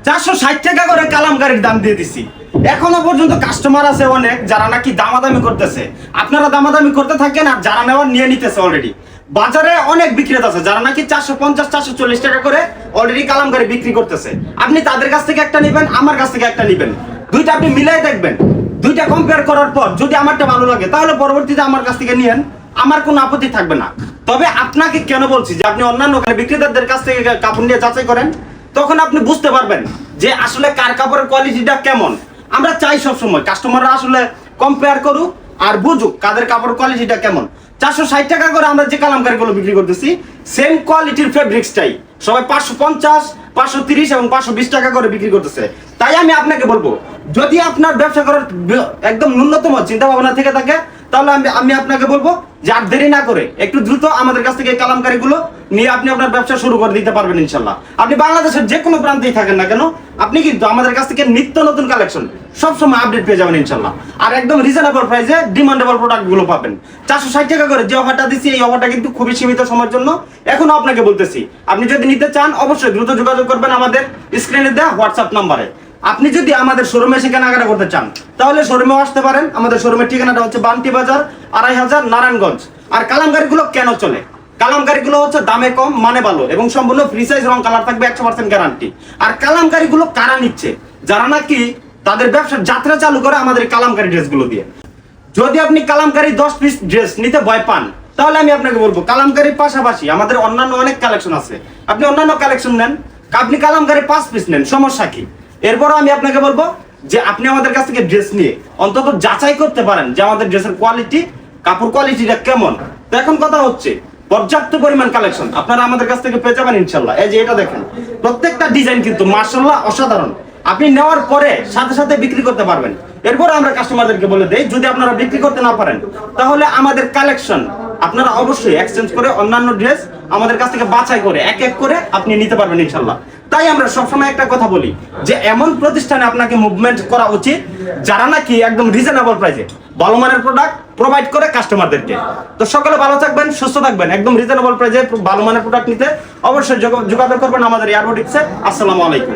460 টাকা করে কালামকারীর দাম দিয়ে দিছি। এখনো পর্যন্ত কাস্টমার আছে অনেক যারা নাকি দামাদামি করতেছে। আপনারা দামাদামি করতে থাকেন আর যারা নেওয়ার নিয়ে নিতেছে অলরেডি। বাজারে অনেক বিক্রেতা আছে যারা নাকি 450 440 টাকা করে অলরেডি কালামকারী বিক্রি করতেছে। আপনি তাদের কাছ থেকে একটা নেবেন, আমার কাছ থেকে একটা নেবেন, দুইটা আপনি মিলাই দেখবেন। দুইটা কম্পেয়ার করার পর যদি আমারটা ভালো লাগে তাহলে পরবর্তীতে আমার কাছ থেকে নিয়েন, আমার কোনো আপত্তি থাকবে না। তবে আপনাকে কেন বলছি যে আপনি অন্যান্য বিক্রেতাদের কাছ থেকে কাপড় নিয়ে যাচাই করেন, তখন আপনি বুঝতে পারবেন যে আসলে কার কাপড়ের কোয়ালিটিটা কেমন। আমরা চাই সবসময় কাস্টমাররা আসলে কম্পেয়ার করুক আর বুঝুক কাদের কাপড়ের কোয়ালিটিটা কেমন। 460 টাকা করে আমরা যে কালামকারীগুলো বিক্রি করতেছি, সেম কোয়ালিটির ফেব্রিক্স চাই সবাই 550 530 এবং 520 টাকা করে বিক্রি করতেছে। তাই আমি আপনাকে বলবো, যদি আপনার ব্যবসা করার একদম ন্যূনতম চিন্তা ভাবনা থেকে থাকে, তাহলে আমি আপনাকে বলবো যে আর দেরি না করে একটু দ্রুত আমাদের কাছ থেকে কালামকারীগুলো নিয়ে আপনি আপনার ব্যবসা শুরু করে দিতে পারবেন ইনশাল্লাহ। আপনি বাংলাদেশের যে কোনো প্রান্তেই থাকেন না কেন, আপনি কিন্তু আমাদের কাছ থেকে নিত্য নতুন কালেকশন সবসময় আপডেট পেয়ে যাবেন ইনশাল্লাহ। আর একদম রিজনেবল প্রাইসে ডিমান্ডেবল প্রোডাক্টগুলো পাবেন। 460 টাকা করে যে অফারটা দিচ্ছি, এই অফারটা কিন্তু খুবই সীমিত সময়ের জন্য। এখনো আপনাকে বলতেছি, আপনি যদি নিতে চান অবশ্যই দ্রুত যোগাযোগ করবেন আমাদের স্ক্রিনে দেওয়া হোয়াটসঅ্যাপ নাম্বারে। আপনি যদি আমাদের শোরুমে এসে কেনাকাটা করতে চান তাহলে শোরুমেও আসতে পারেন। আমাদের শোরুমের ঠিকানাটা হচ্ছে বান্টি বাজার 2500 নারায়ণগঞ্জ। আর কালামকারীগুলো কেন চলে? কালামকারীগুলো হচ্ছে দামে কম, মানে ভালো এবং সম্পূর্ণ ফ্রি সাইজ রং কালার থাকবে, 100% গ্যারান্টি। আর কালামকারীগুলো কারা নিচ্ছে? যারা নাকি তাদের ব্যবসার যাত্রা চালু করে আমাদের কালামকারী ড্রেসগুলো দিয়ে। যদি আপনি কালামকারী 10 পিস ড্রেস নিতে ভয় পান, তাহলে আমি আপনাকে বলবো কালামকারীর পাশাপাশি আমাদের অন্যান্য অনেক কালেকশন আছে। আপনি অন্যান্য কালেকশন নেন, আপনি কালামকারী 5 পিস নেন, সমস্যা কি? এরপরও আমি আপনাকে বলবো যে আপনি আমাদের কাছ থেকে ড্রেস নিয়ে অন্তত যাচাই করতে পারেন যে আমাদের ড্রেসের কোয়ালিটি, কাপড় কোয়ালিটিটা কেমন। তো এখন কথা হচ্ছে, পর্যাপ্ত পরিমাণ কালেকশন আপনারা আমাদের কাছ থেকে পেয়ে যাবেন ইনশাল্লাহ। এই যে এটা দেখেন, প্রত্যেকটা ডিজাইন কিন্তু মাশাআল্লাহ অসাধারণ। আপনি নেওয়ার পরে সাথে সাথে বিক্রি করতে পারবেন। এরপর আমরা কাস্টমারদেরকে বলে দেই, যদি আপনারা বিক্রি করতে না পারেন তাহলে আমাদের কালেকশন আপনারা অবশ্যই এক্সচেঞ্জ করে অন্যান্য ড্রেস আমাদের কাছ থেকে বাছাই করে এক এক করে আপনি নিতে পারবেন ইনশাল্লাহ। তাই আমরা সবসময় একটা কথা বলি যে এমন প্রতিষ্ঠানে আপনাকে মুভমেন্ট করা উচিত যারা নাকি একদম রিজনেবল প্রাইসে ভালো মানের প্রোডাক্ট প্রোভাইড করে কাস্টমারদেরকে। তো সকলে ভালো থাকবেন, সুস্থ থাকবেন। একদম রিজনেবল প্রাইসে ভালো মানের প্রোডাক্ট নিতে অবশ্যই যোগাযোগ করবেন আমাদের এয়ারপোর্টিক্সে। আসসালামু আলাইকুম।